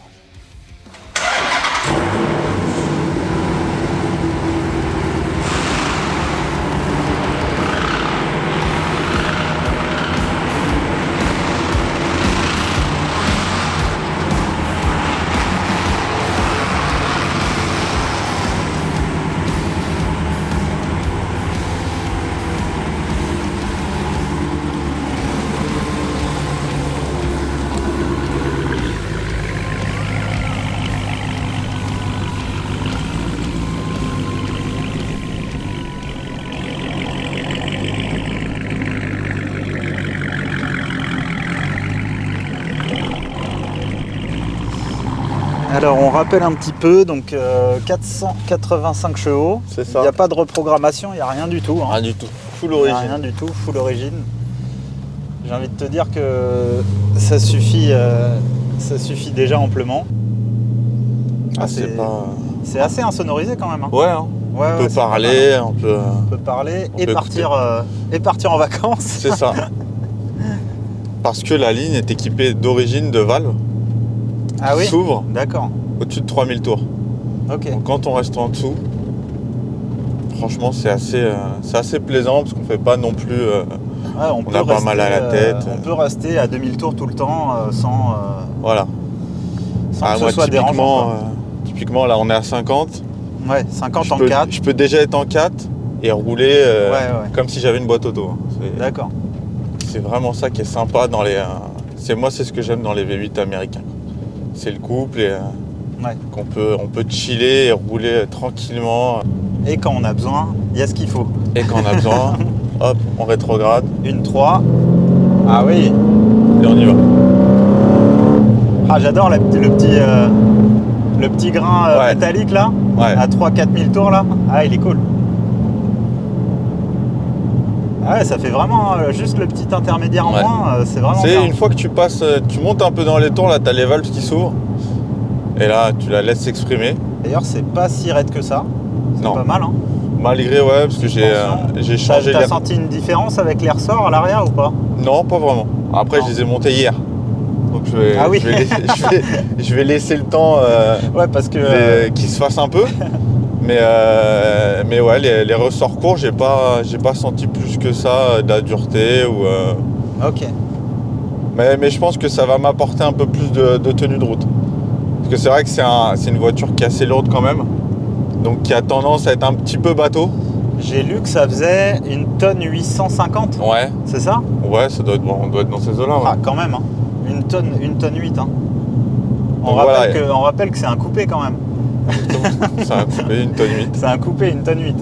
Alors on rappelle un petit peu, donc 485 chevaux. C'est Il ça. n'y a pas de reprogrammation, il n'y a rien du tout. Hein. Rien du tout. Full Il n'y a origine. rien du tout, full origine. J'ai envie de te dire que ça suffit déjà amplement. Ah, c'est pas. C'est assez insonorisé quand même. Hein. Ouais, hein. Ouais, On peut c'est pas mal, parler, hein. on peut. On peut parler On et peut partir en vacances. C'est ça. Parce que la ligne est équipée d'origine de valve Ah qui oui. s'ouvre D'accord. au-dessus de 3000 tours. Ok. Donc quand on reste en dessous, franchement c'est assez plaisant parce qu'on fait pas non plus. Ouais, On a pas mal à la tête. On peut rester à 2000 tours tout le temps sans Voilà. que moi ce soit dérangeant. Quoi. typiquement là on est à 50. Ouais, 50 Je en peux, 4. je peux déjà être en 4 et rouler Ouais. comme si j'avais une boîte auto. D'accord. C'est vraiment ça qui est sympa dans les. C'est ce que j'aime dans les V8 américains. C'est le couple et Ouais. on peut chiller et rouler tranquillement. Et quand on a besoin, il y a ce qu'il faut. Et quand on a besoin, hop, on rétrograde Une 3. Ah oui. et on y va. Ah, j'adore le petit grain Ouais. métallique là, Ouais. à 3-4 000 tours là. Ah, il est cool. Ah ouais, ça fait vraiment juste le petit intermédiaire en Ouais. moins, c'est vraiment C'est bien. une fois que tu passes, tu montes un peu dans les tours, là t'as les valves qui s'ouvrent. Et là tu la laisses s'exprimer. D'ailleurs, c'est pas si raide que ça. C'est Non. pas mal, hein. Malgré parce que j'ai changé T'as l'air. senti une différence avec les ressorts à l'arrière ou pas? Non, pas vraiment. Après Non. je les ai montés hier. Donc je vais, Ah oui. je vais laisser le temps Ouais, parce que qu'ils se fassent un peu. Mais ouais, les ressorts courts, j'ai pas senti plus que ça de la dureté ou. ok. Mais je pense que ça va m'apporter un peu plus de tenue de route. Parce que c'est vrai que c'est une voiture qui est assez lourde quand même. Donc qui a tendance à être un petit peu bateau. J'ai lu que ça faisait 1 tonne 850. Ouais, C'est ça? ouais, ça doit être, on doit être dans ces eaux-là. Ouais. Ah, quand même, hein. 1 tonne 8. Hein. On Donc rappelle, voilà. on rappelle que c'est un coupé quand même. Ça a coupé 1 tonne 8. C'est un coupé 1 tonne 8.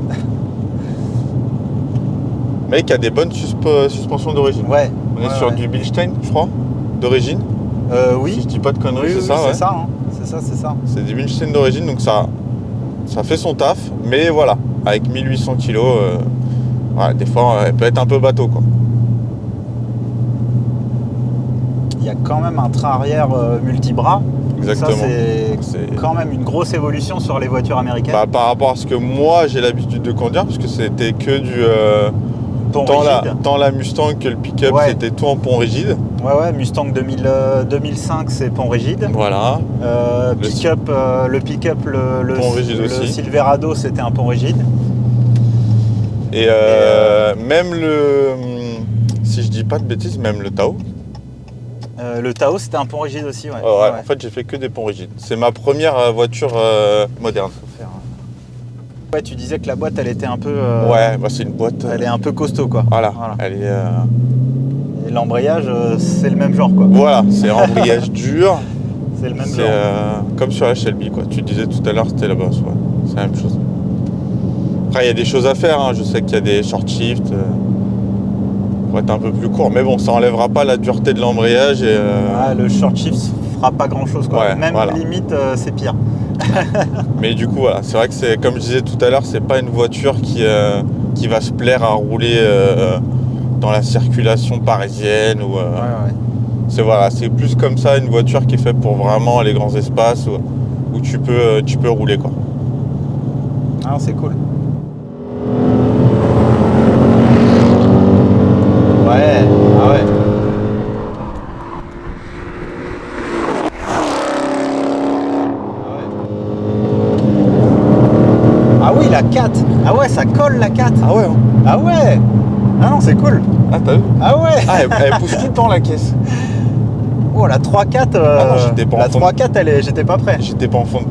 Mais qui a des bonnes suspensions d'origine. Ouais. On est Ouais, sur ouais. du Bilstein, je crois, d'origine. Oui. Si je dis pas de conneries, Oui, c'est oui, ça, ouais. c'est ça, hein. C'est ça. C'est du Bilstein d'origine, donc ça fait son taf. Mais voilà, avec 1800 kg, ouais, des fois, elle peut être un peu bateau, quoi. Il y a quand même un train arrière multibras. Exactement. Ça, c'est C'est- quand même une grosse évolution sur les voitures américaines. Bah, par rapport à ce que moi j'ai l'habitude de conduire, parce que c'était que du Pont tant rigide. la Mustang que le pick-up, Ouais. c'était tout en pont rigide. Ouais, Mustang 2005, c'est pont rigide. Voilà. Le Pick-up, le Pont rigide aussi. Silverado, c'était un pont rigide. Et même si je dis pas de bêtises, même le Tao. Le Taos, c'était un pont rigide aussi, ouais. Ouais, Ouais. En fait, j'ai fait que des ponts rigides. C'est ma première voiture moderne. Ouais, tu disais que la boîte, elle était un peu. Ouais, bah, c'est une boîte. Elle est un peu costaud, quoi. Voilà. Voilà. Elle est. Et l'embrayage, c'est le même genre, quoi. Voilà, c'est embrayage dur. C'est le même C'est genre. comme sur la Shelby, quoi. Tu disais tout à l'heure, c'était là-bas, ouais. C'est la même chose. Après, il y a des choses à faire. Hein. Je sais qu'il y a des short shifts. Pour être un peu plus court. Mais bon, ça enlèvera pas la dureté de l'embrayage. Et, Ah, le short shift fera pas grand chose, quoi. Ouais, Même voilà. limite, c'est pire. Mais du coup, voilà, c'est vrai que c'est, comme je disais tout à l'heure, c'est pas une voiture qui va se plaire à rouler dans la circulation parisienne ou. Ouais. C'est plus comme ça une voiture qui est faite pour vraiment les grands espaces où tu peux rouler, quoi. Ah, c'est cool. Ouais, ah ouais. Ah oui, la 4. Ah ouais, ça colle la 4. Ah ouais, hein. Ah ouais. Ah non, c'est cool. Ah t'as vu? Ah ouais. Ah, elle pousse tout le temps la caisse. Oh, la 3-4. Ah non, j'étais pas en la fond de- 3-4, j'étais pas prêt. J'étais pas en fond de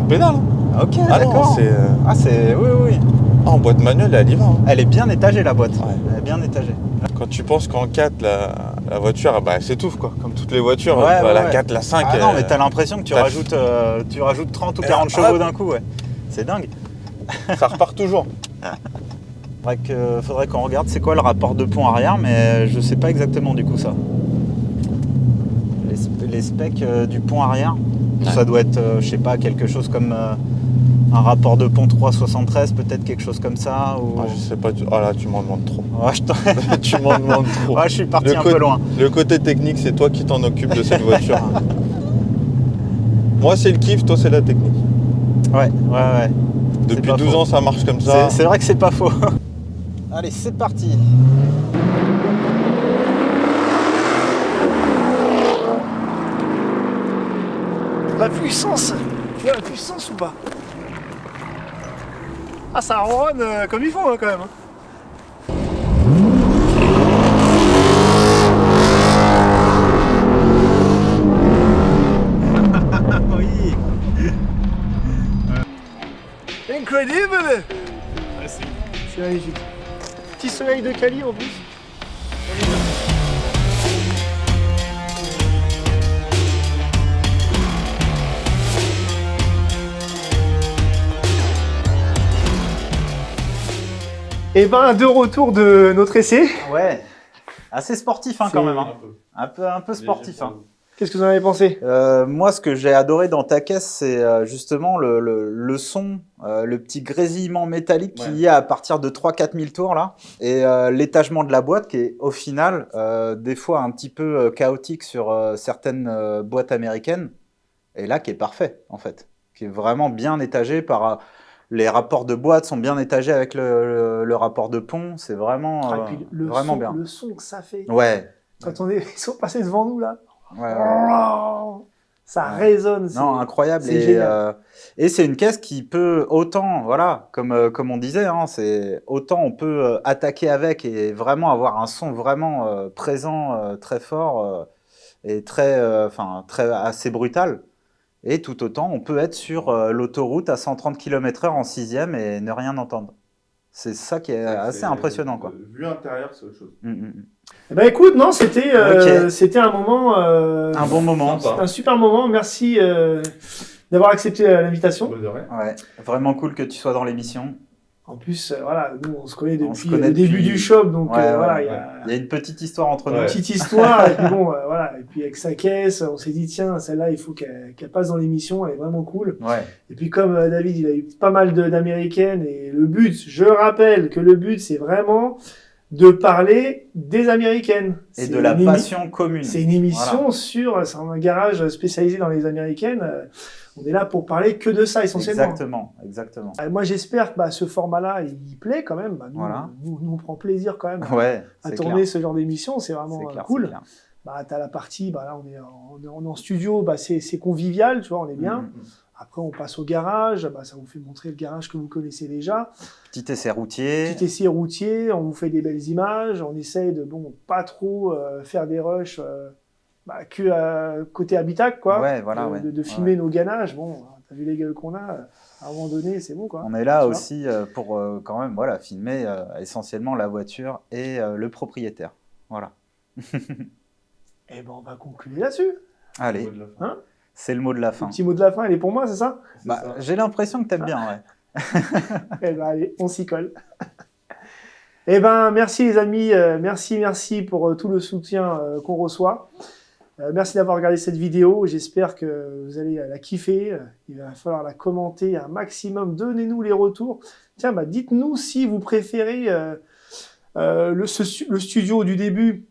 pédale. Hein. Ok, Ah non, d'accord. c'est. Ah, c'est. Oui. Ah, en boîte manuelle, elle y va. Hein. Elle est bien étagée, la boîte. Ouais. Elle est bien étagée. Quand tu penses qu'en 4, la voiture, bah, elle s'étouffe, quoi. Comme toutes les voitures. Ouais, Bah, la ouais. 4, la 5. Ah non, mais t'as l'impression que tu t'as- rajoutes 30 ou 40 chevaux hop. d'un coup, ouais. C'est dingue. Ça repart toujours. Faudrait qu'on regarde c'est quoi le rapport de pont arrière, mais je sais pas exactement du coup ça. Les specs du pont arrière, Ouais. ça doit être, je sais pas, quelque chose comme un rapport de pont 373, peut-être quelque chose comme ça. Ou... Ah, je sais pas. Ah là, tu m'en demandes trop. Ouais, Tu m'en demandes trop. Ouais, je suis parti Le un côté- peu loin. Le côté technique, c'est toi qui t'en occupes de cette voiture. Moi, c'est le kiff, toi, c'est la technique. Ouais. Depuis pas 12 faux. ans, ça marche comme ça. C'est vrai que c'est pas faux. Allez, c'est parti. La puissance. Tu vois la puissance ou pas? Ah, ça ronronne comme il faut, hein, quand même. Hein. Oui. Incredible. C'est magnifique. Petit soleil de Cali en plus. Et ben, de retour de notre essai. Ouais. Assez sportif hein, quand C'est- même. Hein. Un peu sportif. Hein. Qu'est-ce que vous en avez pensé? Moi, ce que j'ai adoré dans ta caisse, c'est justement le son, le petit grésillement métallique qu'il y a à partir de 3-4 000 tours là, et l'étagement de la boîte qui est au final des fois un petit peu chaotique sur certaines boîtes américaines, et là qui est parfait en fait, qui est vraiment bien étagé par les rapports de boîte sont bien étagés avec le rapport de pont, c'est vraiment Ah, et puis vraiment bien. le son que ça fait. Ouais. Quand ils sont passés devant nous là. Ouais. Ça Ouais. résonne. Non, incroyable. c'est génial. Et c'est une caisse qui peut autant, voilà, comme on disait, hein, c'est autant on peut attaquer avec et vraiment avoir un son vraiment présent, très fort et très assez brutal. Et tout autant, on peut être sur l'autoroute à 130 km/h en 6e et ne rien entendre. C'est ça qui est assez impressionnant, quoi. Vue intérieure, c'est autre chose. Mm, mm, mm. Eh ben écoute, non, c'était Ok. c'était un moment, Un bon moment. Sympa. un super moment. Merci d'avoir accepté l'invitation. De rien. Ouais, vraiment cool que tu sois dans l'émission. En plus, voilà, nous on se connaît On se depuis connaît le début depuis- du shop, donc Ouais, voilà, ouais, il y a Il y a une petite histoire entre Ouais. une nous. petite histoire. Et puis bon, voilà, et puis avec sa caisse, on s'est dit tiens, celle-là, il faut qu'elle passe dans l'émission, elle est vraiment cool. Ouais, Et puis comme David, il a eu pas mal d'américaines et le but, je rappelle que le but, c'est vraiment de parler des américaines. et C'est de la une émi- passion commune. C'est une émission Voilà. c'est un garage spécialisé dans les américaines. On est là pour parler que de ça essentiellement. Exactement, exactement. Moi, j'espère que ce format-là, il plaît quand même. Nous, Voilà. nous, on prend plaisir quand même Ouais, à c'est tourner clair. ce genre d'émission. C'est vraiment C'est clair, cool. c'est clair. T'as la partie, là, on est en studio, c'est convivial, tu vois, on est bien. Mm, mm, mm. Après, on passe au garage. Ça vous fait montrer le garage que vous connaissez déjà. Petit essai routier. Petit essai routier, on vous fait des belles images. On essaye de, pas trop faire des rushs que côté habitacle, quoi. Ouais, voilà, de, ouais. de Ouais, filmer ouais. nos ganaches. Bon, t'as vu les gueules qu'on a. À un moment donné, c'est bon, quoi. On est là Tu vois. aussi pour quand même voilà, filmer essentiellement la voiture et le propriétaire. Voilà. Et on va conclure là-dessus. Allez, Mot de la fin. Hein c'est le mot de la Le fin. petit mot de la fin, il est pour moi, c'est ça? C'est Bah, ça. j'ai l'impression que t'aimes bien, ouais. Eh ben, allez, on s'y colle. Eh ben, merci les amis, merci pour tout le soutien qu'on reçoit. Merci d'avoir regardé cette vidéo. J'espère que vous allez la kiffer. Il va falloir la commenter un maximum. Donnez-nous les retours. Tiens, dites-nous si vous préférez le studio du début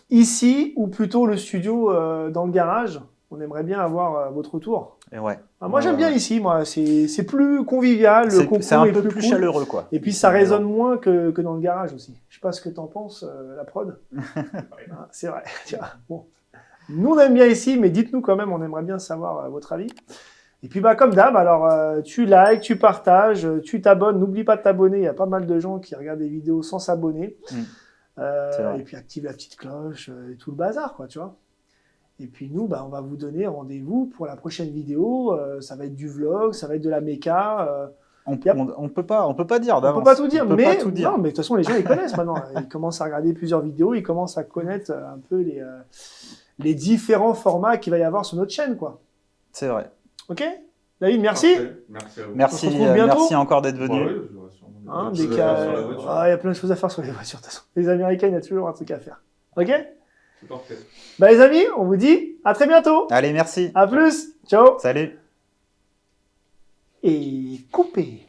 ici ou plutôt le studio dans le garage. On aimerait bien avoir votre retour. Et ouais. Moi, j'aime bien ici. Moi, c'est plus convivial. Le C'est concours un est peu plus plus cool. chaleureux, quoi. Et puis ça résonne moins que dans le garage aussi. Je sais pas ce que t'en penses, la prod. Ah, c'est vrai. Tiens, bon. Nous on aime bien ici, mais dites-nous quand même, on aimerait bien savoir votre avis. Et puis comme d'hab, alors tu likes, tu partages, tu t'abonnes. N'oublie pas de t'abonner. Il y a pas mal de gens qui regardent des vidéos sans s'abonner. C'est vrai. Et puis active la petite cloche et tout le bazar, quoi, tu vois. Et puis nous, on va vous donner rendez-vous pour la prochaine vidéo. Ça va être du vlog, ça va être de la méca. On Yep. peut pas dire On d'avance. peut pas tout dire, On peut mais pas tout dire. non, mais de toute façon les gens ils connaissent maintenant. Ils commencent à regarder plusieurs vidéos, ils commencent à connaître un peu les différents formats qu'il va y avoir sur notre chaîne, quoi. C'est vrai. Ok, David, merci. Parfait. Merci à vous. Merci, On se retrouve bientôt. merci encore d'être venu. Ouais, je vois sûrement des Hein, choses dès à qu'il y faire a- sur la voiture. il y a plein de choses à faire sur les voitures. De toute façon, les Américains, il y a toujours un truc à faire. Ok. C'est parfait. Les amis, on vous dit à très bientôt. Allez, merci. À plus. Ciao. Salut. Et coupez.